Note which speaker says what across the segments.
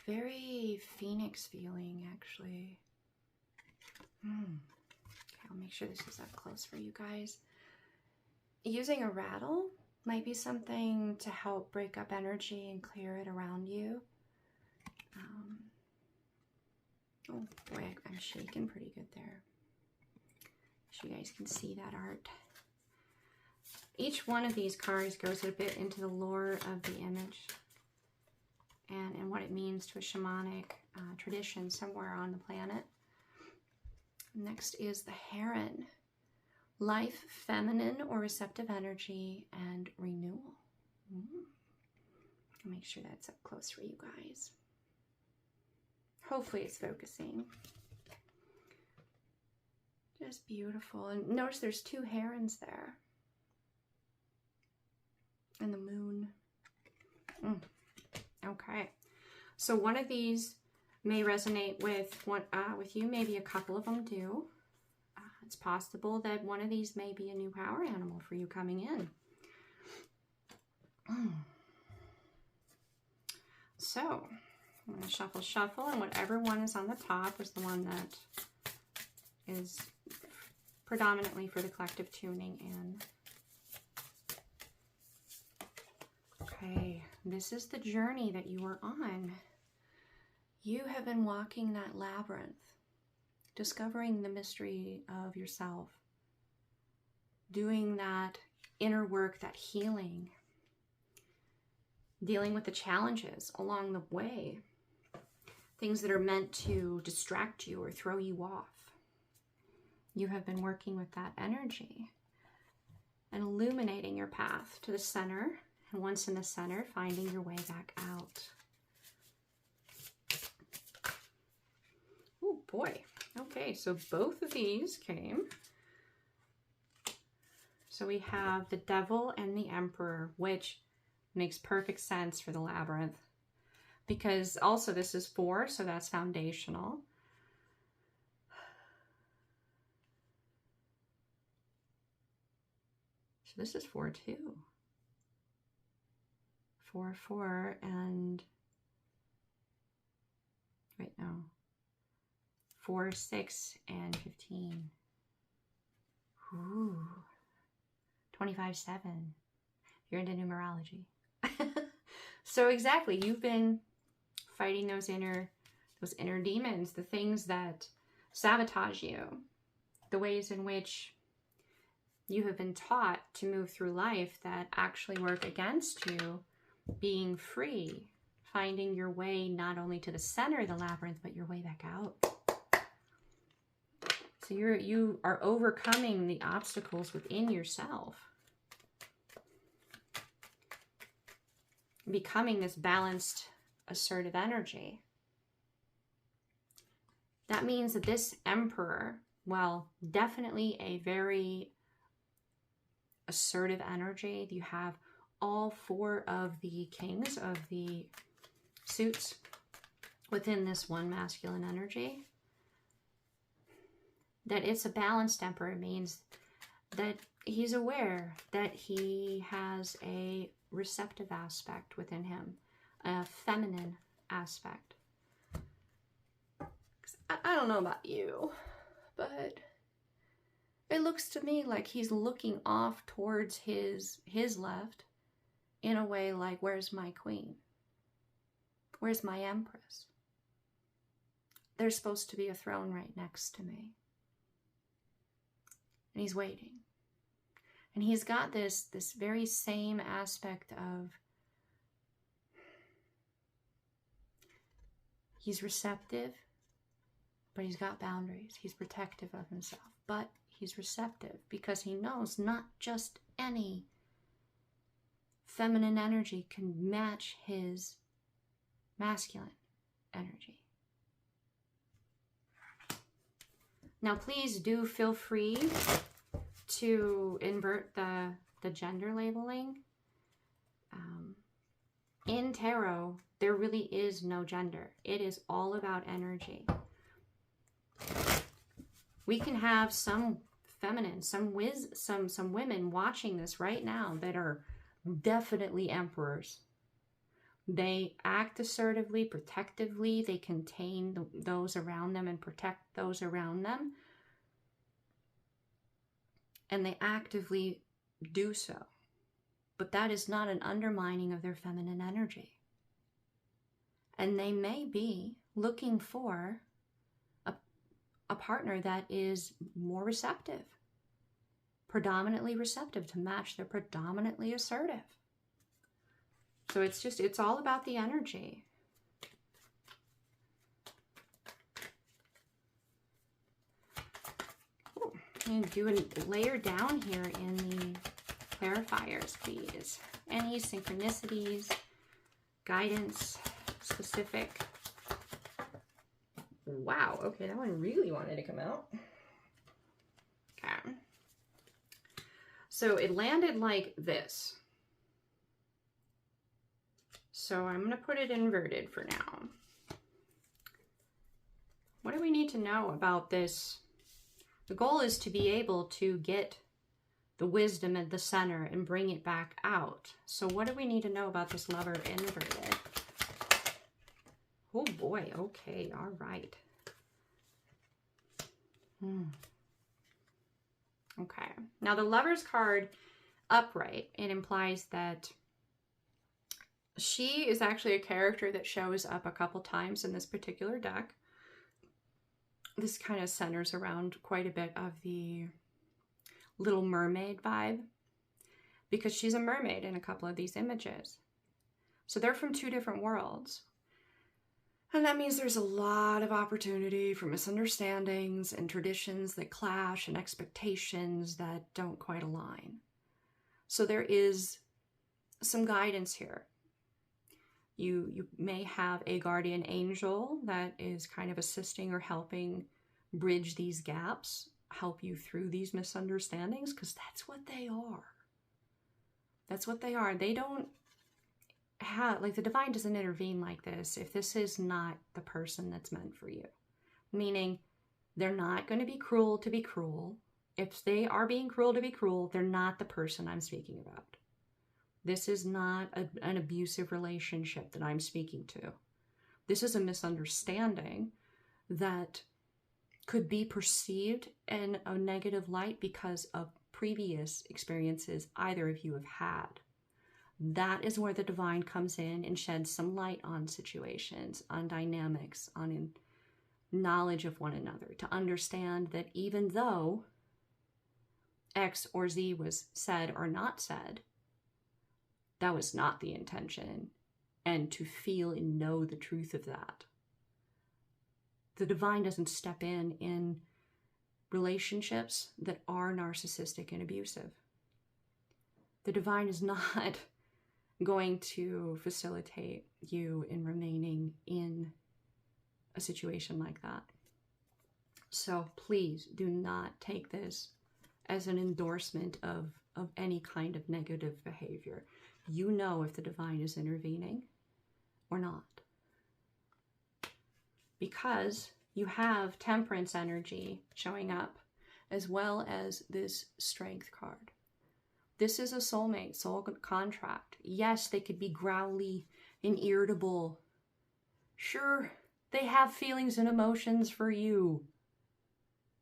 Speaker 1: very phoenix feeling, actually. Okay, I'll make sure this is up close for you guys. Using a rattle might be something to help break up energy and clear it around you. Oh boy, I'm shaking pretty good there. So you guys can see that art. Each one of these cards goes a bit into the lore of the image and what it means to a shamanic tradition somewhere on the planet. Next is the Heron. Life, feminine or receptive energy, and renewal. I'll make sure that's up close for you guys. Hopefully it's focusing. Just beautiful. And notice there's two herons there. And the moon. Okay. So one of these may resonate with you. Maybe a couple of them do. It's possible that one of these may be a new power animal for you coming in. So, I'm going to shuffle, and whatever one is on the top is the one that is predominantly for the collective tuning in. Okay, this is the journey that you are on. You have been walking that labyrinth, discovering the mystery of yourself, doing that inner work, that healing, dealing with the challenges along the way, things that are meant to distract you or throw you off. You have been working with that energy and illuminating your path to the center, and once in the center, finding your way back out. Oh boy. Okay, so both of these came. So we have the Devil and the Emperor, which makes perfect sense for the labyrinth. Because also this is 4, so that's foundational. So this is 4 too. 4, 4, and... Wait, no. 4, 6, and 15. Ooh. 25, 7. You're into numerology. So exactly, you've been fighting those inner demons, the things that sabotage you, the ways in which you have been taught to move through life that actually work against you being free, finding your way not only to the center of the labyrinth, but your way back out. So you are overcoming the obstacles within yourself, becoming this balanced, assertive energy. That means that this Emperor, well, definitely a very assertive energy. You have all 4 of the kings of the suits within this one masculine energy. That it's a balanced Emperor means that he's aware that he has a receptive aspect within him, a feminine aspect. I don't know about you, but it looks to me like he's looking off towards his left in a way like, where's my queen? Where's my empress? There's supposed to be a throne right next to me. And he's waiting. And he's got this very same aspect of, he's receptive, but he's got boundaries. He's protective of himself, but he's receptive because he knows not just any feminine energy can match his masculine energy. Now, please do feel free to invert the gender labeling. In tarot, there really is no gender. It is all about energy. We can have some feminine, some women watching this right now that are definitely emperors, They act assertively, protectively. They contain those around them and protect those around them. And they actively do so. But that is not an undermining of their feminine energy. And they may be looking for a partner that is more receptive, predominantly receptive, to match their predominantly assertive. So it's all about the energy. Ooh, I'm going to do a layer down here in the clarifiers, please. Any synchronicities, guidance, specific. Wow, okay, that one really wanted to come out. Okay. So it landed like this. So I'm going to put it inverted for now. What do we need to know about this? The goal is to be able to get the wisdom at the center and bring it back out. So what do we need to know about this Lover inverted? Oh boy, okay, all right. Okay, now the Lover's card upright, it implies that she is actually a character that shows up a couple times in this particular deck. This kind of centers around quite a bit of the Little Mermaid vibe, because she's a mermaid in a couple of these images. So they're from two different worlds. And that means there's a lot of opportunity for misunderstandings and traditions that clash and expectations that don't quite align. So there is some guidance here. You may have a guardian angel that is kind of assisting or helping bridge these gaps, help you through these misunderstandings, because that's what they are. That's what they are. They don't have, like, the divine doesn't intervene like this if this is not the person that's meant for you. Meaning, they're not going to be cruel to be cruel. If they are being cruel to be cruel, they're not the person I'm speaking about. This is not an abusive relationship that I'm speaking to. This is a misunderstanding that could be perceived in a negative light because of previous experiences either of you have had. That is where the divine comes in and sheds some light on situations, on dynamics, on knowledge of one another, to understand that even though X or Z was said or not said, that was not the intention, and to feel and know the truth of that. The divine doesn't step in relationships that are narcissistic and abusive. The divine is not going to facilitate you in remaining in a situation like that. So please do not take this as an endorsement of any kind of negative behavior. You know if the divine is intervening or not. Because you have temperance energy showing up, as well as this strength card. This is a soulmate, soul contract. Yes, they could be growly and irritable. Sure, they have feelings and emotions for you.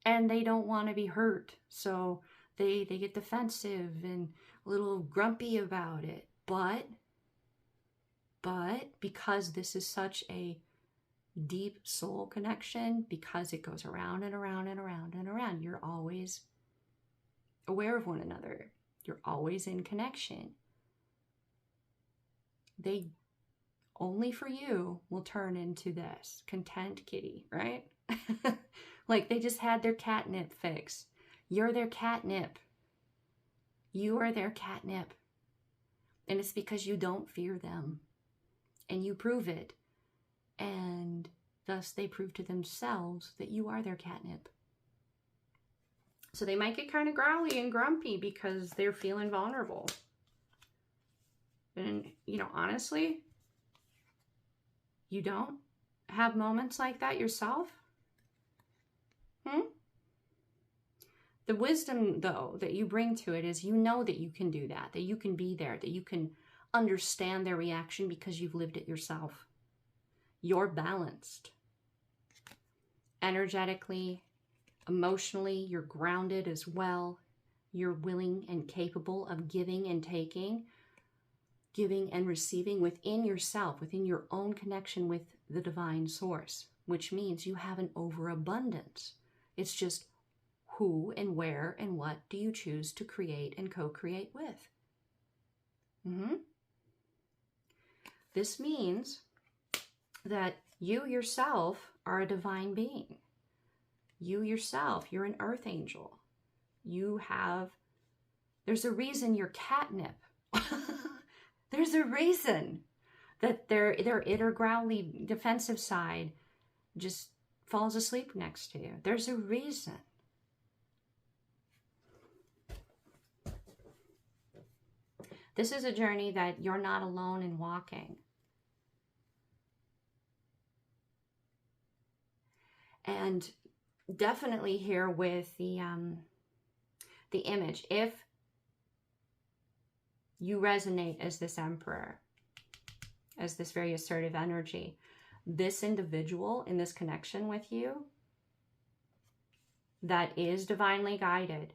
Speaker 1: And they don't want to be hurt. So they get defensive and a little grumpy about it. But because this is such a deep soul connection, because it goes around and around and around and around, you're always aware of one another. You're always in connection. They only for you will turn into this content kitty, right? Like they just had their catnip fix. You're their catnip. You are their catnip. And it's because you don't fear them. And you prove it. And thus they prove to themselves that you are their catnip. So they might get kind of growly and grumpy because they're feeling vulnerable. And, you know, honestly, you don't have moments like that yourself? The wisdom, though, that you bring to it is you know that you can do that you can be there, that you can understand their reaction because you've lived it yourself. You're balanced. Energetically, emotionally, you're grounded as well. You're willing and capable of giving and taking, giving and receiving within yourself, within your own connection with the divine source, which means you have an overabundance. It's just who and where and what do you choose to create and co-create with. This means that you yourself are a divine being. You yourself, you're an earth angel. There's a reason you're catnip. There's a reason that their inner growly defensive side just falls asleep next to you. There's a reason. This is a journey that you're not alone in walking. And definitely here with the image, if you resonate as this emperor, as this very assertive energy, this individual in this connection with you that is divinely guided,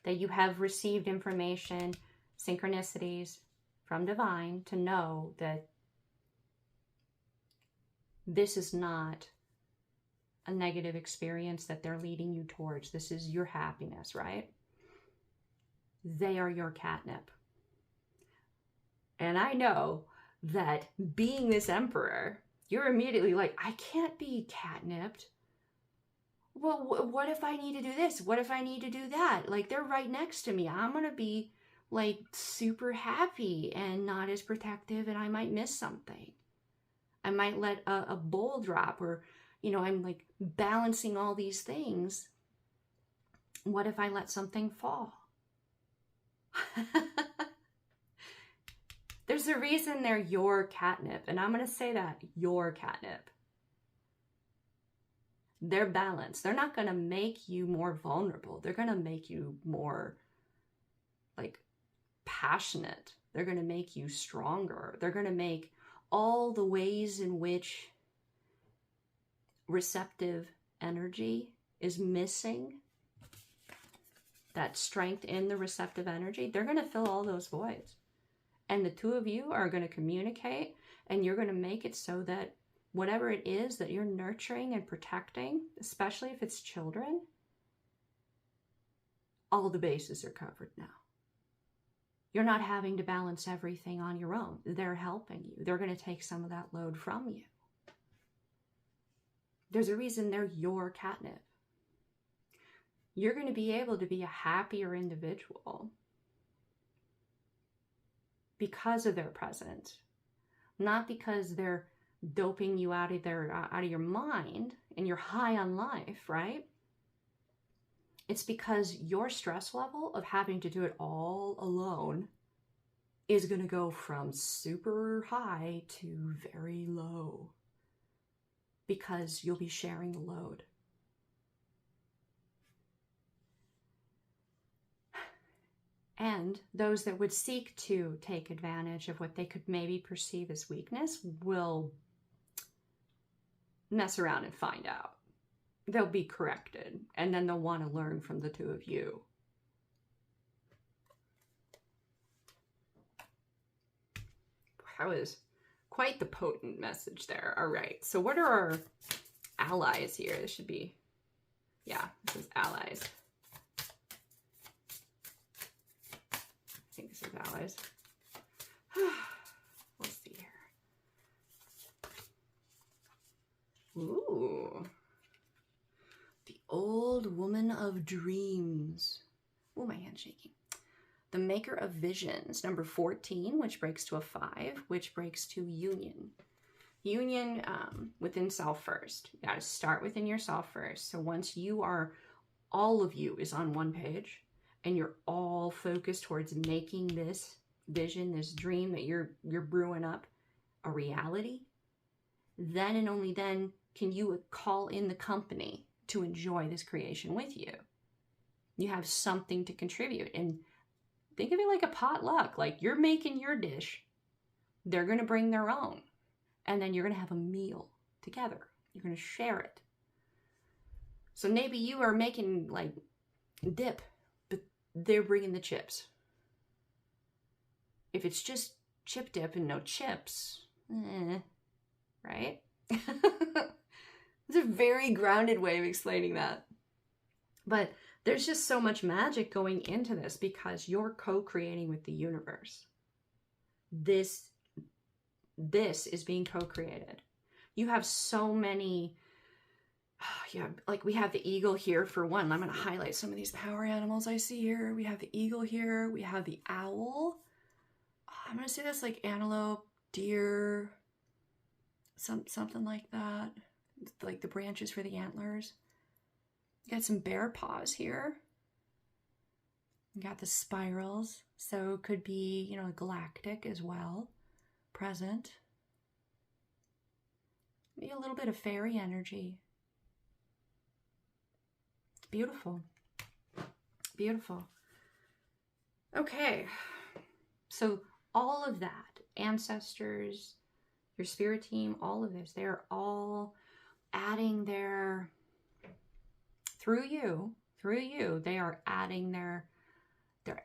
Speaker 1: that you have received information, synchronicities from divine to know that this is not a negative experience that they're leading you towards. This is your happiness, right? They are your catnip. And I know that being this emperor, you're immediately like, I can't be catnipped. Well, what if I need to do this? What if I need to do that? Like, they're right next to me. I'm going to be like super happy and not as protective, and I might miss something. I might let a bowl drop, or, you know, I'm like balancing all these things. What if I let something fall? There's a reason they're your catnip, and I'm going to say that, your catnip. They're balanced. They're not going to make you more vulnerable. They're going to make you more like passionate. They're going to make you stronger. They're going to make all the ways in which receptive energy is missing, that strength in the receptive energy, they're going to fill all those voids. And the two of you are going to communicate, and you're going to make it so that whatever it is that you're nurturing and protecting, especially if it's children, all the bases are covered now. You're not having to balance everything on your own. They're helping you. They're going to take some of that load from you. There's a reason they're your catnip. You're going to be able to be a happier individual because of their presence, not because they're doping you out of your mind and you're high on life, right? It's because your stress level of having to do it all alone is going to go from super high to very low because you'll be sharing the load. And those that would seek to take advantage of what they could maybe perceive as weakness will mess around and find out. They'll be corrected, and then they'll want to learn from the two of you. That was quite the potent message there. All right, so what are our allies here? This should be, yeah, this is allies. I think this is allies. Let's see here. Ooh. The Old Woman of Dreams. Oh, my hand's shaking. The Maker of Visions, number 14, which breaks to a 5, which breaks to union. Union within self first. You got to start within yourself first. So once you are, all of you is on one page, and you're all focused towards making this vision, this dream that you're brewing up a reality, then and only then can you call in the company to enjoy this creation with you. You have something to contribute. And Think of it like a potluck. Like you're making your dish. They're going to bring their own. And then you're going to have a meal together. You're going to share it. So maybe you are making like dip, but they're bringing the chips. If it's just chip dip and no chips, right? It's a very grounded way of explaining that. But there's just so much magic going into this because you're co-creating with the universe. This is being co-created. You have so many, like we have the eagle here for one. I'm going to highlight some of these power animals I see here. We have the eagle here. We have the owl. I'm going to say that's like antelope, deer, something like that. Like the branches for the antlers. You got some bear paws here. You got the spirals. So it could be, you know, galactic as well. Present. Maybe a little bit of fairy energy. It's beautiful. Beautiful. Okay. So all of that, ancestors, your spirit team, all of this, they're all adding their, through you, they are adding their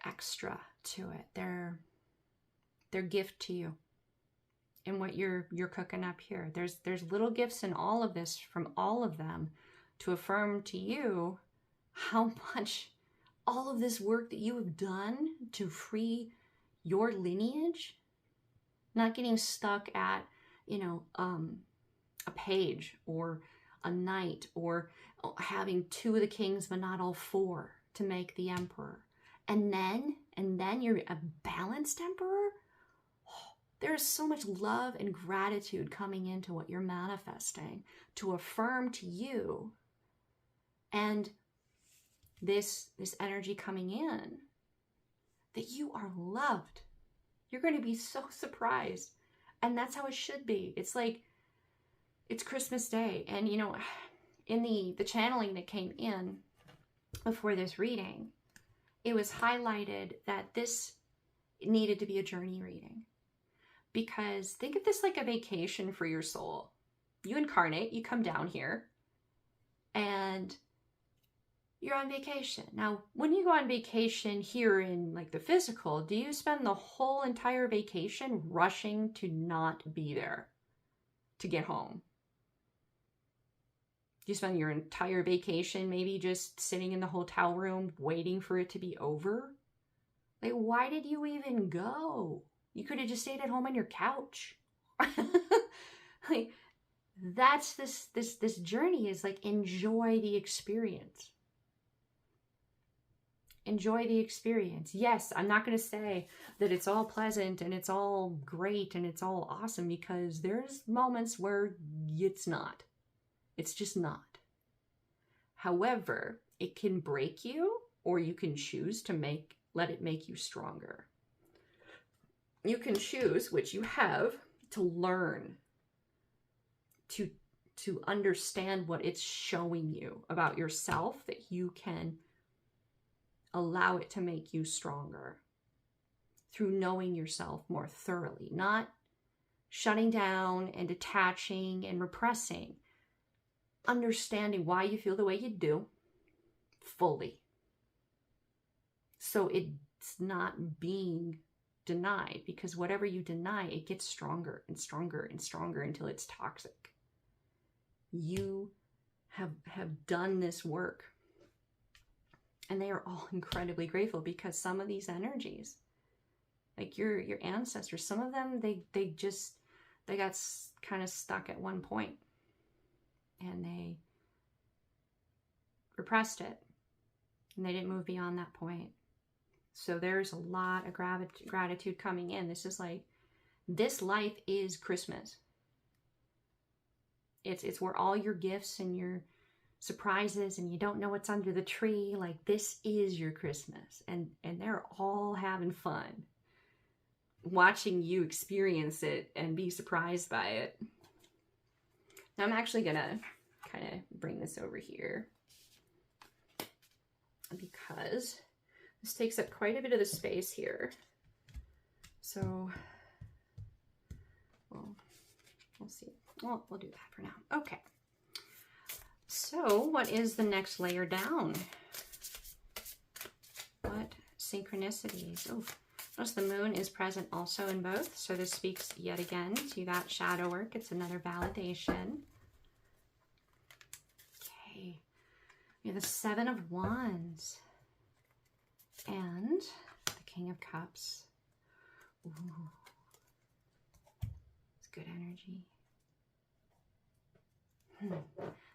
Speaker 1: extra to it, their gift to you and what you're cooking up here. There's little gifts in all of this from all of them to affirm to you how much all of this work that you have done to free your lineage, not getting stuck at, you know, a page or a knight or having 2 of the kings but not all 4 to make the emperor. And then you're a balanced emperor. Oh, there's so much love and gratitude coming into what you're manifesting to affirm to you. And this energy coming in that you are loved. You're going to be so surprised. And that's how it should be. It's like, it's Christmas Day. And, you know, in the channeling that came in before this reading, it was highlighted that this needed to be a journey reading. Because think of this like a vacation for your soul. You incarnate, you come down here, and you're on vacation. Now, when you go on vacation here in like the physical, do you spend the whole entire vacation rushing to not be there, to get home? Do you spend your entire vacation maybe just sitting in the hotel room waiting for it to be over? Like, why did you even go? You could have just stayed at home on your couch. Like, that's this journey is like, enjoy the experience. Enjoy the experience. Yes, I'm not going to say that it's all pleasant and it's all great and it's all awesome, because there's moments where it's not. It's just not. However, it can break you, or you can choose to let it make you stronger. You can choose, which you have, to learn, to understand what it's showing you about yourself, that you can allow it to make you stronger through knowing yourself more thoroughly, not shutting down and detaching and repressing, understanding why you feel the way you do fully. So it's not being denied, because whatever you deny, it gets stronger and stronger and stronger until it's toxic. You have done this work. And they are all incredibly grateful, because some of these energies, like your ancestors, some of them, they got kind of stuck at one point and they repressed it and they didn't move beyond that point. So there's a lot of gratitude coming in. This is like, this life is Christmas. It's where all your gifts and your surprises, and you don't know what's under the tree. Like, this is your Christmas, and they're all having fun watching you experience it and be surprised by it. Now I'm actually gonna kind of bring this over here, because This takes up quite a bit of the space here. So, well, we'll see. Well, we'll do that for now. Okay. So, what is the next layer down? What synchronicities? Oh, notice the moon is present also in both. So this speaks yet again to that shadow work. It's another validation. Okay. We have the Seven of Wands and the King of Cups. Ooh. It's good energy.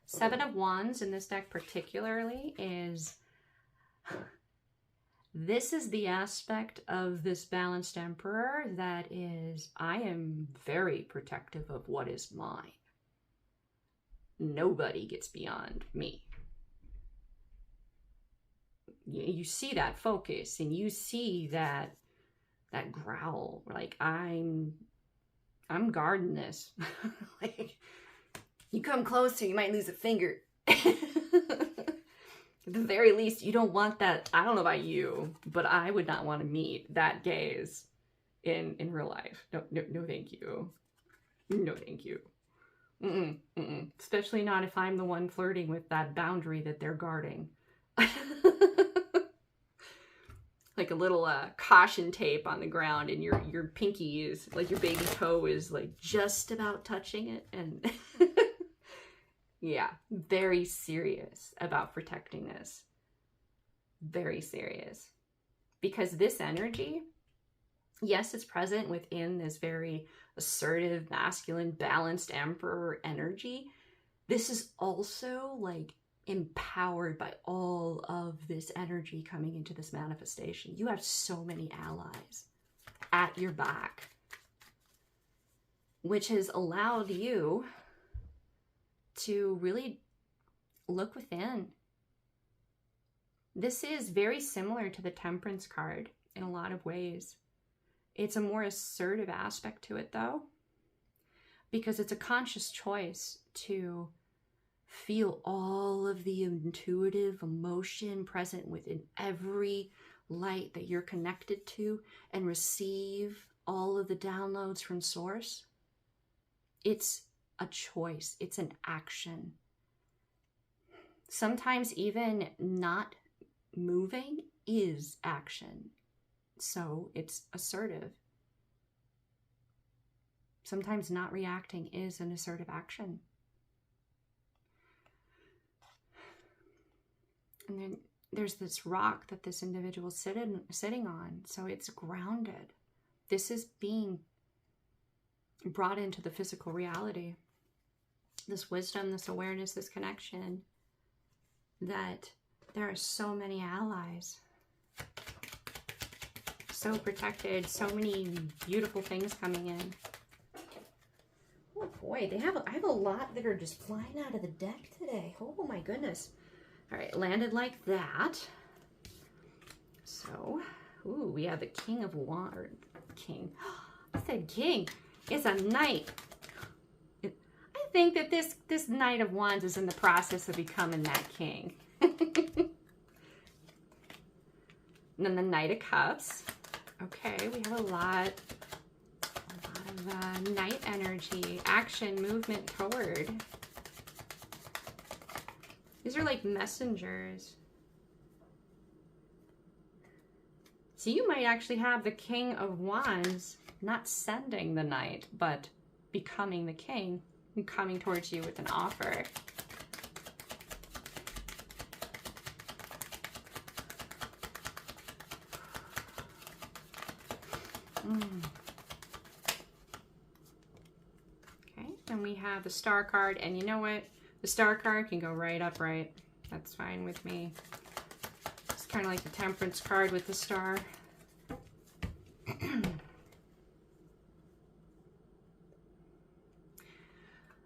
Speaker 1: Seven of Wands in this deck particularly is, this is the aspect of this balanced Emperor that is, I am very protective of what is mine. Nobody gets beyond me. You see that focus and you see that growl, like I'm guarding this. Like, you come closer, you might lose a finger. At the very least, you don't want that. I don't know about you, but I would not want to meet that gaze in real life. No, thank you. No, thank you. Especially not if I'm the one flirting with that boundary that they're guarding. Like a little caution tape on the ground, and your pinky is, like your baby toe is like just about touching it, and yeah, very serious about protecting this. Very serious. Because this energy, yes, it's present within this very assertive, masculine, balanced Emperor energy. This is also like empowered by all of this energy coming into this manifestation. You have so many allies at your back, which has allowed you to really look within. This is very similar to the Temperance card in a lot of ways. It's a more assertive aspect to it though, because it's a conscious choice to feel all of the intuitive emotion present within every light that you're connected to and receive all of the downloads from source. It's a choice. It's an action. Sometimes even not moving is action. So it's assertive. Sometimes not reacting is an assertive action. And then there's this rock that this individual is sitting on. So it's grounded. This is being brought into the physical reality. This wisdom, this awareness, this connection, that there are so many allies. So protected, so many beautiful things coming in. Oh boy, I have a lot that are just flying out of the deck today. Oh my goodness. All right, landed like that. So, ooh, we have the King of Wands, or King. I said King. It's a Knight. I think that this Knight of Wands is in the process of becoming that King. And then the Knight of Cups. Okay, we have a lot of Knight energy, action, movement forward. These are like messengers. So you might actually have the King of Wands not sending the Knight, but becoming the King and coming towards you with an offer. Okay, and we have the Star card, and you know what? The Star card can go right upright. That's fine with me. It's kind of like the Temperance card with the Star.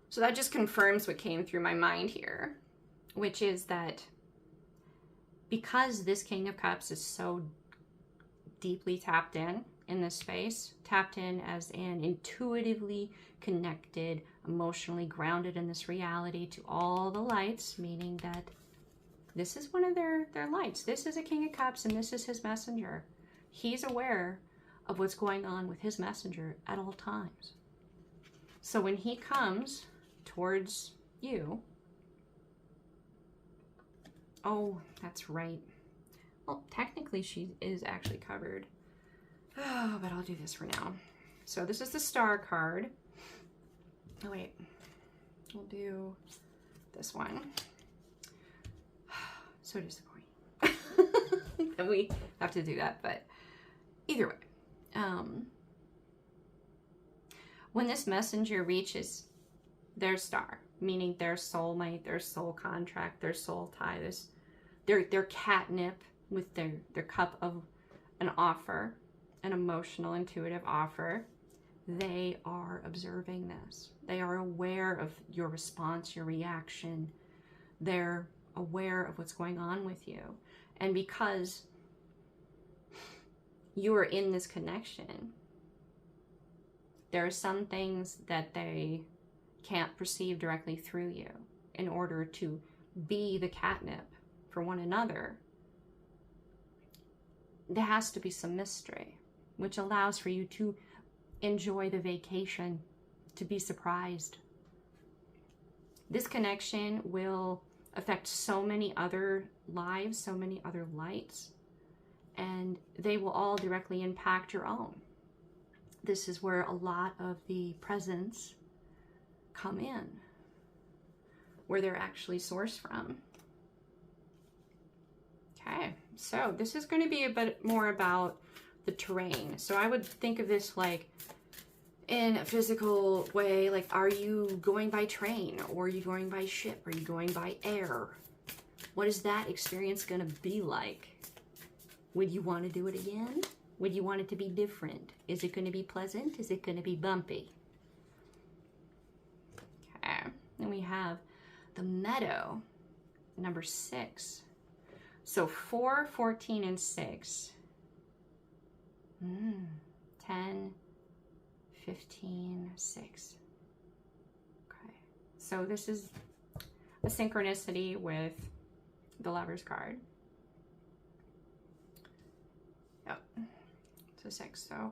Speaker 1: So that just confirms what came through my mind here, which is that because this King of Cups is so deeply tapped in this space, tapped in as in intuitively connected, emotionally grounded in this reality to all the lights, meaning that This is one of their lights. This is a King of Cups, and this is his messenger. He's aware of what's going on with his messenger at all times. So when he comes towards you, oh, that's right. Well, technically she is actually covered. Oh, but I'll do this for now. So this is the Star card. Oh, wait. We'll do this one. So disappointing. And we have to do that, but either way. When this messenger reaches their star, meaning their soulmate, their soul contract, their soul tie, their catnip with their cup of an offer, an emotional, intuitive offer, they are observing this. They are aware of your response, your reaction. They're aware of what's going on with you. And because you are in this connection, there are some things that they can't perceive directly through you. In order to be the catnip for one another, there has to be some mystery, which allows for you to enjoy the vacation, to be surprised. This connection will affect so many other lives, so many other lights, and they will all directly impact your own. This is where a lot of the presents come in, where they're actually sourced from. Okay, so this is going to be a bit more about the terrain. So I would think of this like in a physical way, like, are you going by train, or are you going by ship, are you going by air? What is that experience going to be like? Would you want to do it again? Would you want it to be different? Is it going to be pleasant? Is it going to be bumpy? Okay, then we have the meadow, number 6. So 4, 14, and 6. 10, 15, 6. Okay, so this is a synchronicity with the Lover's card. Yep, so 6. So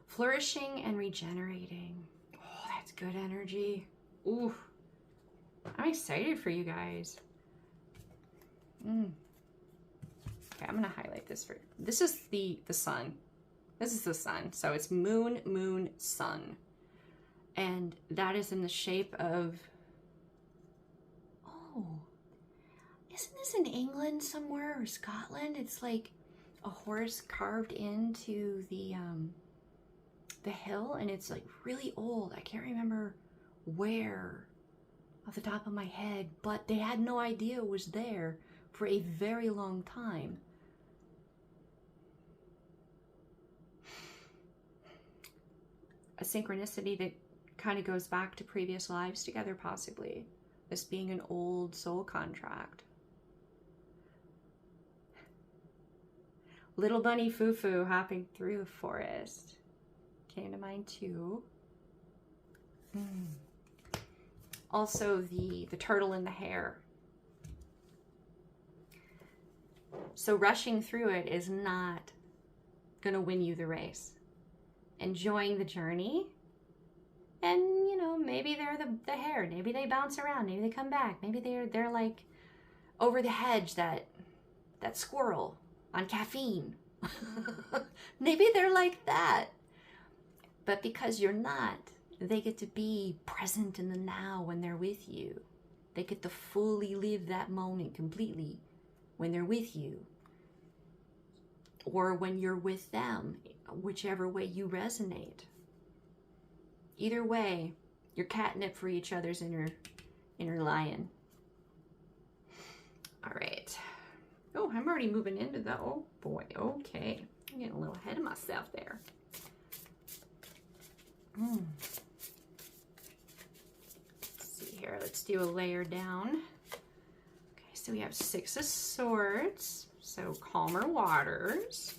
Speaker 1: flourishing and regenerating. Oh, that's good energy. Ooh, I'm excited for you guys. Okay, I'm gonna highlight this for you. This is the sun. This is the sun. So it's moon, moon, sun. And that is in the shape of, oh, isn't this in England somewhere, or Scotland? It's like a horse carved into the hill, and it's like really old. I can't remember where off the top of my head, but they had no idea it was there for a very long time. A synchronicity that kind of goes back to previous lives together, possibly. This being an old soul contract. Little bunny Fufu hopping through the forest came to mind too. Also the turtle in the hair. So rushing through it is not going to win you the race. Enjoying the journey, and you know, maybe they're the hare, maybe they bounce around, maybe they come back, maybe they're like over the hedge, that squirrel on caffeine. Maybe they're like that, but because you're not, they get to be present in the now when they're with you. They get to fully live that moment completely when they're with you, or when you're with them, whichever way you resonate. Either way, you're catnip for each other's inner lion. All right. Oh, I'm already moving into the, oh boy, okay. I'm getting a little ahead of myself there. Let's see here, let's do a layer down. Okay, so we have 6 of Swords, so calmer waters.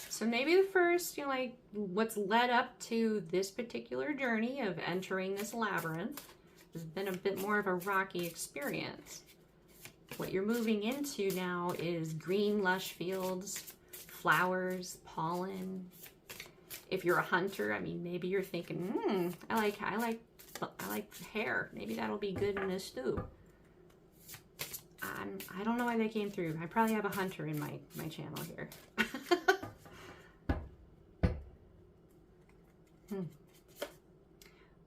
Speaker 1: So maybe the first, you know, like what's led up to this particular journey of entering this labyrinth has been a bit more of a rocky experience. What you're moving into now is green, lush fields, flowers, pollen. If you're a hunter, I mean, maybe you're thinking, I like hair. Maybe that'll be good in a stew. I don't know why they came through. I probably have a hunter in my channel here.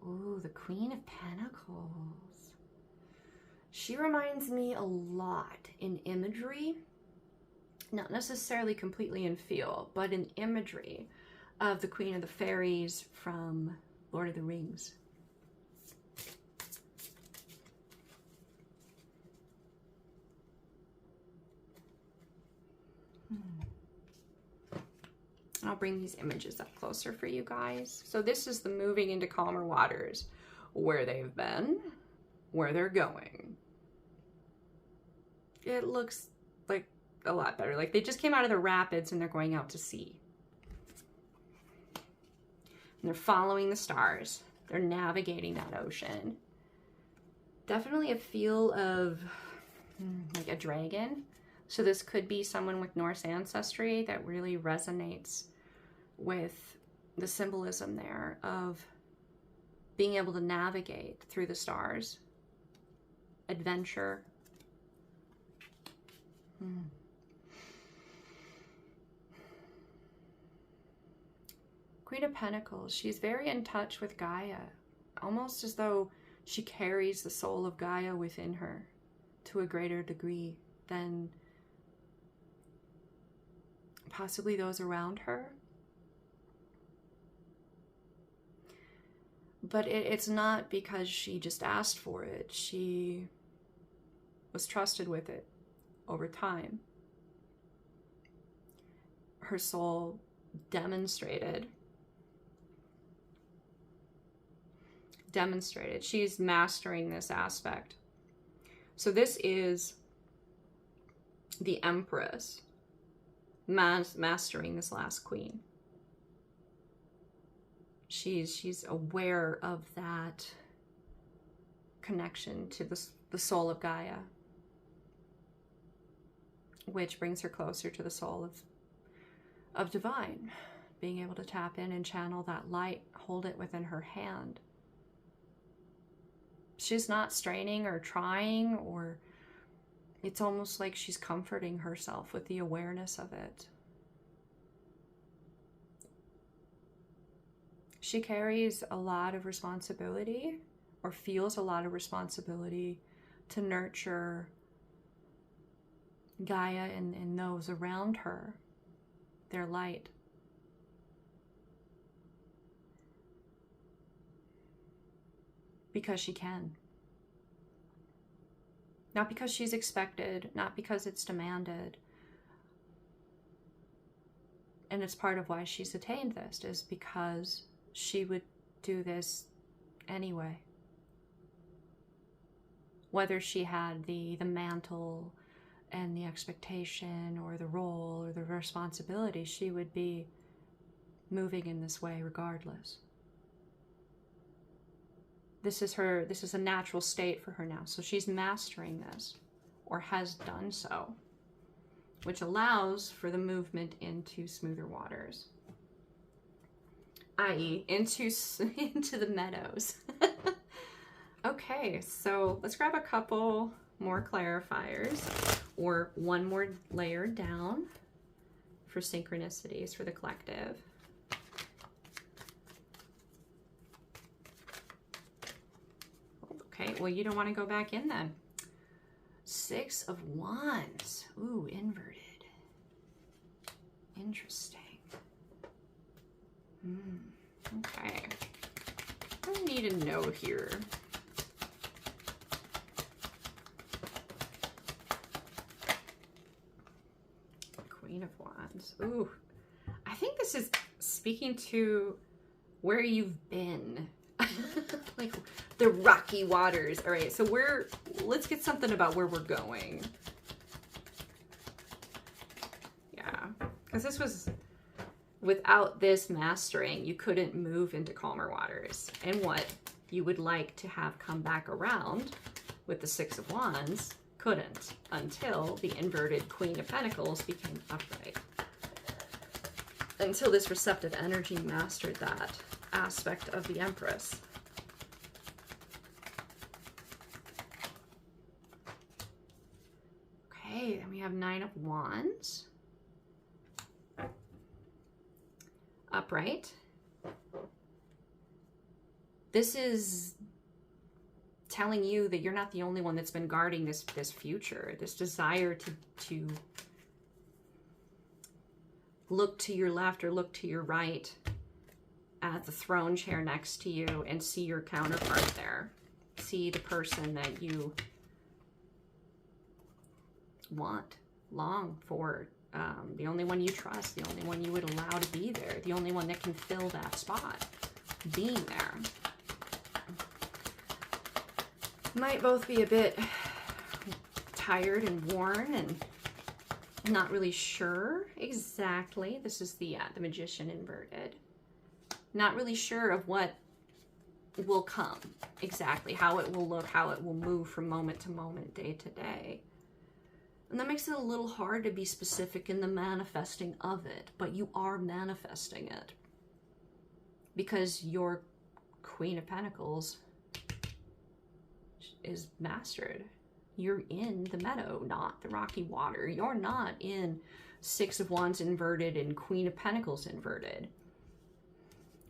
Speaker 1: Ooh, the Queen of Pentacles. She reminds me a lot in imagery, not necessarily completely in feel, but in imagery of the Queen of the Fairies from Lord of the Rings. I'll bring these images up closer for you guys. So this is the moving into calmer waters, where they've been, where they're going. It looks like a lot better. Like they just came out of the rapids and they're going out to sea. And they're following the stars. They're navigating that ocean. Definitely a feel of like a dragon. So this could be someone with Norse ancestry that really resonates with the symbolism there of being able to navigate through the stars. Adventure. Queen of Pentacles, she's very in touch with Gaia, almost as though she carries the soul of Gaia within her to a greater degree than possibly those around her. But it's not because she just asked for it. She was trusted with it over time. Her soul demonstrated. She's mastering this aspect. So this is the Empress mastering this last queen. She's aware of that connection to the soul of Gaia, which brings her closer to the soul of divine, being able to tap in and channel that light, hold it within her hand. She's not straining or trying, or it's almost like she's comforting herself with the awareness of it. She carries a lot of responsibility, or feels a lot of responsibility, to nurture Gaia and those around her, their light. Because she can. Not because she's expected, not because it's demanded. And it's part of why she's attained this, is because she would do this anyway. Whether she had the mantle and the expectation or the role or the responsibility, she would be moving in this way regardless. This is a natural state for her now. So she's mastering this, or has done so, which allows for the movement into smoother waters, i.e. into the meadows. Okay, so let's grab a couple more clarifiers, or one more layer down for synchronicities for the collective. Okay, well, you don't want to go back in then. 6 of Wands. Ooh, inverted. Interesting. Okay. What do I need to know here? Queen of Wands. Ooh. I think this is speaking to where you've been. Like the rocky waters. All right, so let's get something about where we're going. Yeah, because this was, without this mastering, you couldn't move into calmer waters. And what you would like to have come back around with the 6 of Wands couldn't until the inverted Queen of Pentacles became upright. Until this receptive energy mastered that aspect of the Empress. Okay, then we have Nine of Wands. Upright. This is telling you that you're not the only one that's been guarding this future, this desire to look to your left or look to your right at the throne chair next to you and see your counterpart there. See the person that you want, long for, the only one you trust, the only one you would allow to be there, the only one that can fill that spot, being there. Might both be a bit tired and worn and not really sure exactly. This is the Magician inverted. Not really sure of what will come exactly, how it will look, how it will move from moment to moment, day to day. And that makes it a little hard to be specific in the manifesting of it, but you are manifesting it because your Queen of Pentacles is mastered. You're in the meadow, not the rocky water. You're not in Six of Wands inverted and Queen of Pentacles inverted.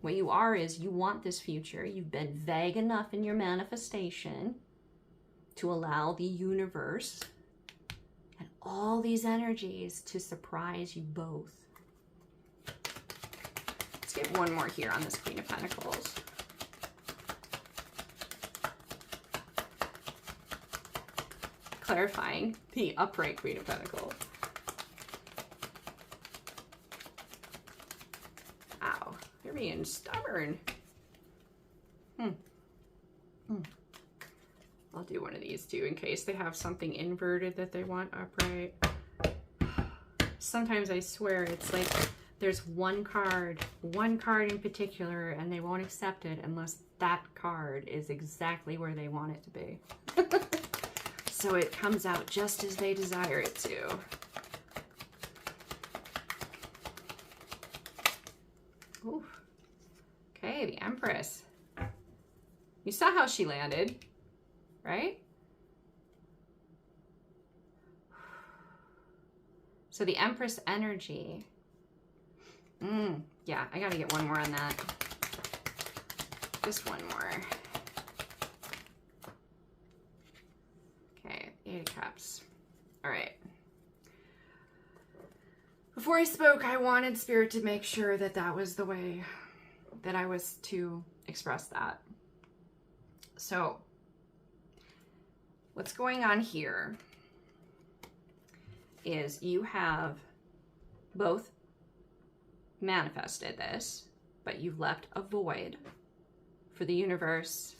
Speaker 1: What you are is you want this future. You've been vague enough in your manifestation to allow the universe and all these energies to surprise you both. Let's get one more here on this Queen of Pentacles. Clarifying the upright Queen of Pentacles. Ow, they're being stubborn. I'll do one of these too in case they have something inverted that they want upright. Sometimes I swear it's like there's one card in particular, and they won't accept it unless that card is exactly where they want it to be. So it comes out just as they desire it to. Ooh. Okay, the Empress. You saw how she landed, right? So the Empress energy. Yeah, I gotta get one more on that. Just one more. Okay, 8 of Cups. All right. Before I spoke, I wanted Spirit to make sure that that was the way that I was to express that. So, what's going on here is you have both manifested this, but you've left a void for the universe,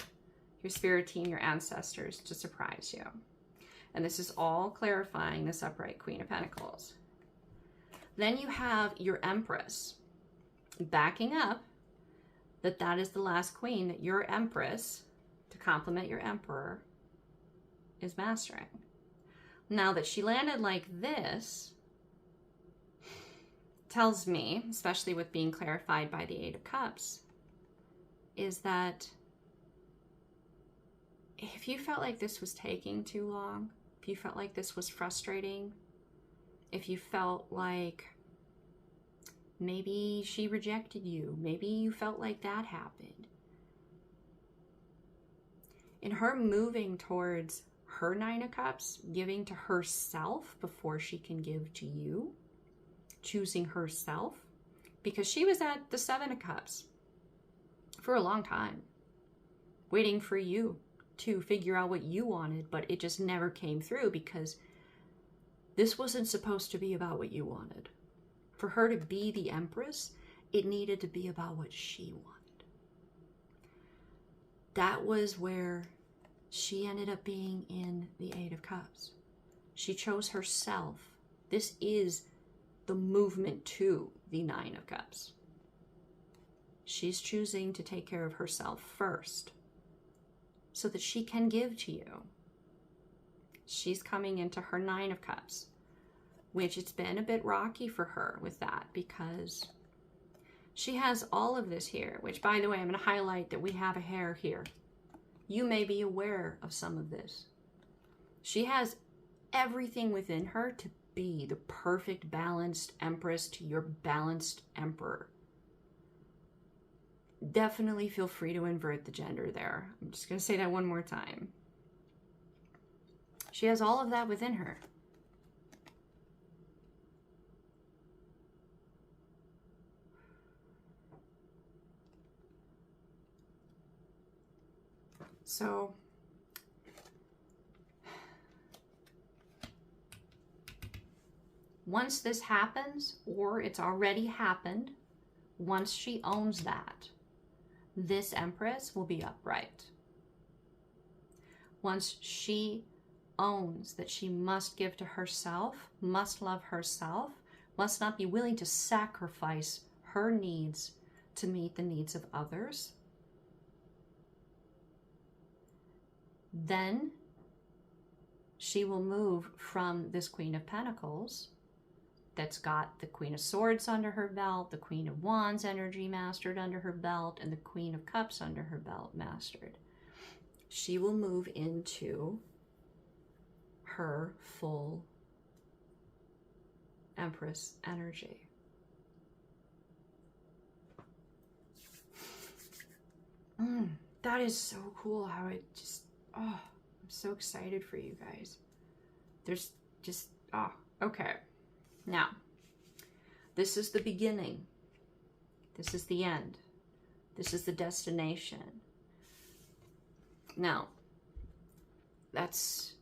Speaker 1: your spirit team, your ancestors to surprise you. And this is all clarifying this upright Queen of Pentacles. Then you have your Empress backing up that that is the last queen that your Empress, to complement your Emperor, is mastering. Now that she landed like this, tells me, especially with being clarified by the 8 of Cups, is that if you felt like this was taking too long, if you felt like this was frustrating, if you felt like maybe she rejected you, maybe you felt like that happened, in her moving towards her 9 of Cups, giving to herself before she can give to you, choosing herself, because she was at the 7 of Cups for a long time, waiting for you to figure out what you wanted, but it just never came through because this wasn't supposed to be about what you wanted. For her to be the Empress, it needed to be about what she wanted. That was where she ended up being in the 8 of Cups. She chose herself. This is the movement to the 9 of Cups. She's choosing to take care of herself first so that she can give to you, She's coming into her 9 of Cups, which it's been a bit rocky for her with that because she has all of this here, which, by the way, I'm going to highlight that we have a hair here. You may be aware of some of this. She has everything within her to be the perfect balanced Empress to your balanced Emperor. Definitely feel free to invert the gender there. I'm just going to say that one more time. She has all of that within her. So, once this happens, or it's already happened, once she owns that, this Empress will be upright. Once she owns that she must give to herself, must love herself, must not be willing to sacrifice her needs to meet the needs of others, then she will move from this Queen of Pentacles that's got the Queen of Swords under her belt, the Queen of Wands energy mastered under her belt, and the Queen of Cups under her belt mastered. She will move into her full Empress energy. That is so cool how it just, oh, I'm so excited for you guys. There's just, oh, okay. Now, this is the beginning. This is the end. This is the destination. Now, that's,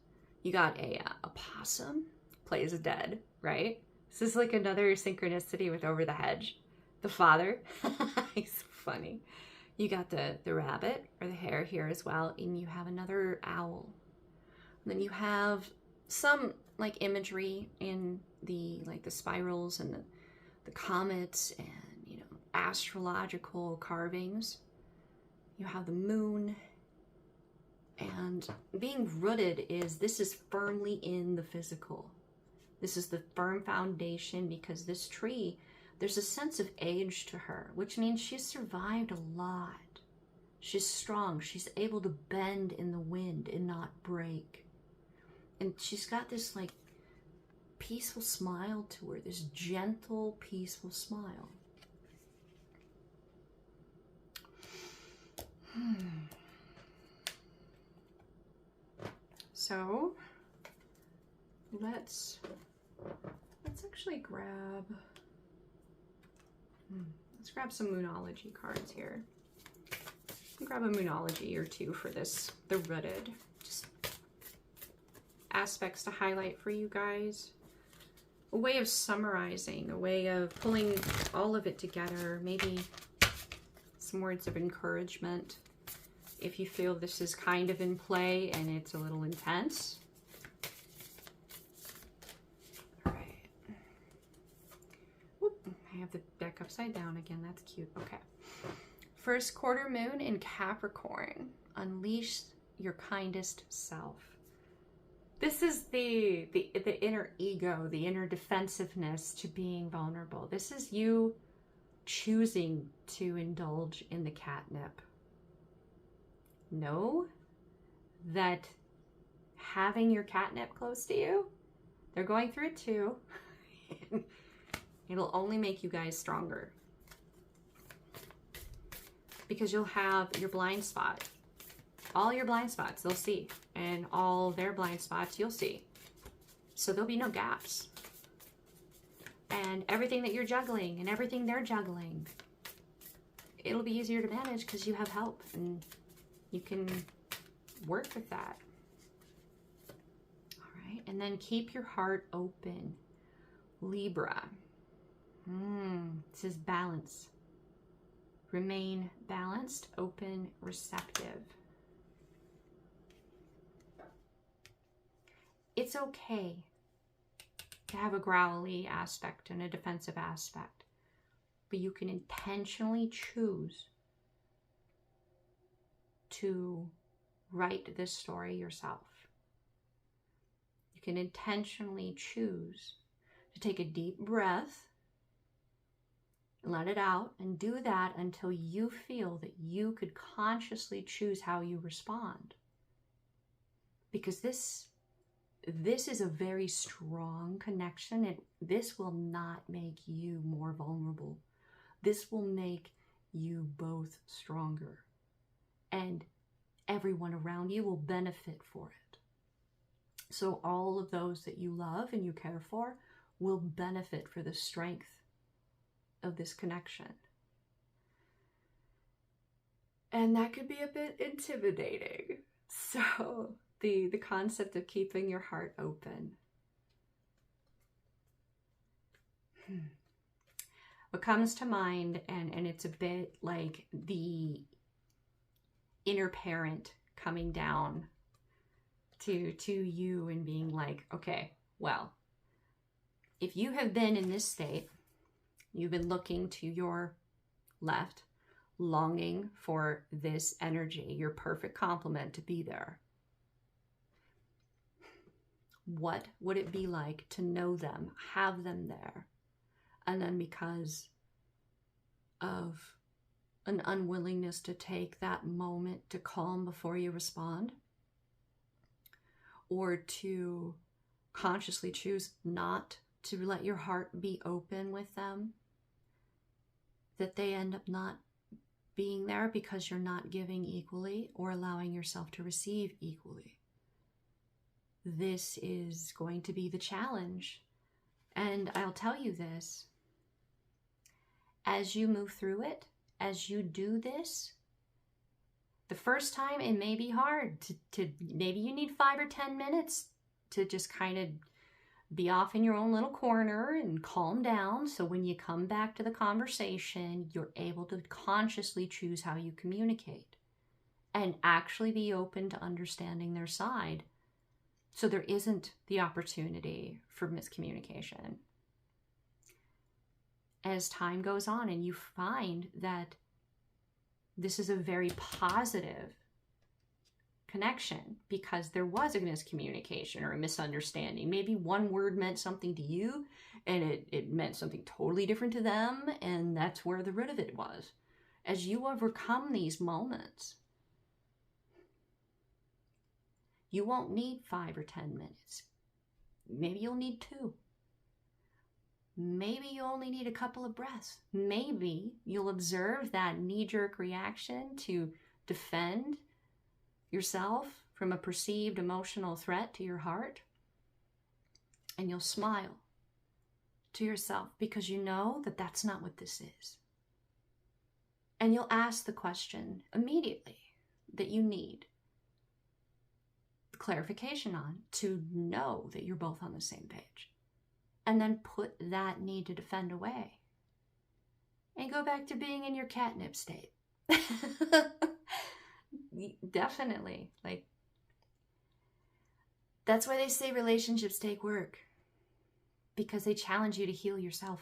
Speaker 1: you got a possum plays dead, right? This is like another synchronicity with Over the Hedge. The father, he's funny. You got the rabbit or the hare here as well, and you have another owl. And then you have some like imagery in the like the spirals and the comets and, you know, astrological carvings. You have the moon. And being rooted is, this is firmly in the physical. This is the firm foundation, because this tree, there's a sense of age to her, which means she's survived a lot. She's strong. She's able to bend in the wind and not break. And she's got this like peaceful smile to her, this gentle, peaceful smile. So let's actually grab some Moonology cards here. Grab a Moonology or two for this, the rooted. Just aspects to highlight for you guys. A way of summarizing, a way of pulling all of it together. Maybe some words of encouragement if you feel this is kind of in play and it's a little intense. All right. Whoop, I have the deck upside down again. That's cute. Okay. First quarter moon in Capricorn. Unleash your kindest self. This is the inner ego, the inner defensiveness to being vulnerable. This is you choosing to indulge in the catnip. Know that having your catnip close to you, they're going through it too. It'll only make you guys stronger. Because you'll have your blind spot. All your blind spots they'll see. And all their blind spots you'll see. So there'll be no gaps. And everything that you're juggling and everything they're juggling, it'll be easier to manage because you have help. And you can work with that. All right. And then keep your heart open. Libra. This is balance. Remain balanced, open, receptive. It's okay to have a growly aspect and a defensive aspect, but you can intentionally choose to write this story yourself. can intentionally choose to take a deep breath, let it out, and do that until you feel that you could consciously choose how you respond. Because this is a very strong connection, and this will not make you more vulnerable. This will make you both stronger, and everyone around you will benefit for it. So all of those that you love and you care for will benefit for the strength of this connection. And that could be a bit intimidating. So the concept of keeping your heart open. What comes to mind, and it's a bit like the inner parent coming down to you and being like, okay, well, if you have been in this state, you've been looking to your left, longing for this energy, your perfect complement to be there. What would it be like to know them, have them there, and then because of an unwillingness to take that moment to calm before you respond, or to consciously choose not to let your heart be open with them, that they end up not being there because you're not giving equally or allowing yourself to receive equally. This is going to be the challenge. And I'll tell you this, as you move through it, as you do this, the first time it may be hard to maybe you need 5 or 10 minutes to just kind of be off in your own little corner and calm down. So when you come back to the conversation, you're able to consciously choose how you communicate and actually be open to understanding their side. So there isn't the opportunity for miscommunication. As time goes on and you find that this is a very positive connection because there was a miscommunication or a misunderstanding. Maybe one word meant something to you and it meant something totally different to them, and that's where the root of it was. As you overcome these moments, you won't need 5 or 10 minutes. Maybe you'll need 2. Maybe you only need a couple of breaths. Maybe you'll observe that knee-jerk reaction to defend yourself from a perceived emotional threat to your heart, and you'll smile to yourself because you know that that's not what this is. And you'll ask the question immediately that you need clarification on to know that you're both on the same page. And then put that need to defend away and go back to being in your catnip state. Definitely. Like, that's why they say relationships take work, because they challenge you to heal yourself.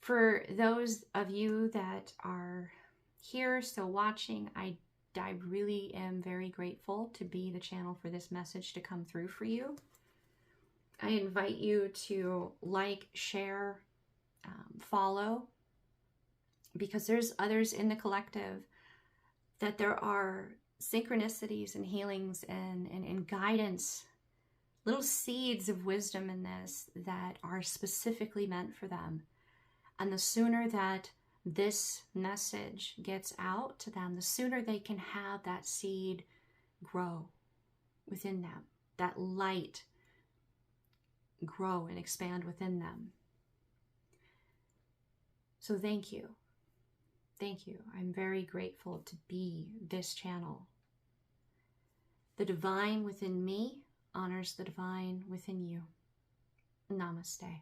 Speaker 1: For those of you that are here still watching, I really am very grateful to be the channel for this message to come through for you. I invite you to like, share, follow, because there's others in the collective that there are synchronicities and healings and guidance, little seeds of wisdom in this that are specifically meant for them. And the sooner that this message gets out to them, the sooner they can have that seed grow within them, that light grow and expand within them. So thank you. Thank you. I'm very grateful to be this channel. The divine within me honors the divine within you. Namaste.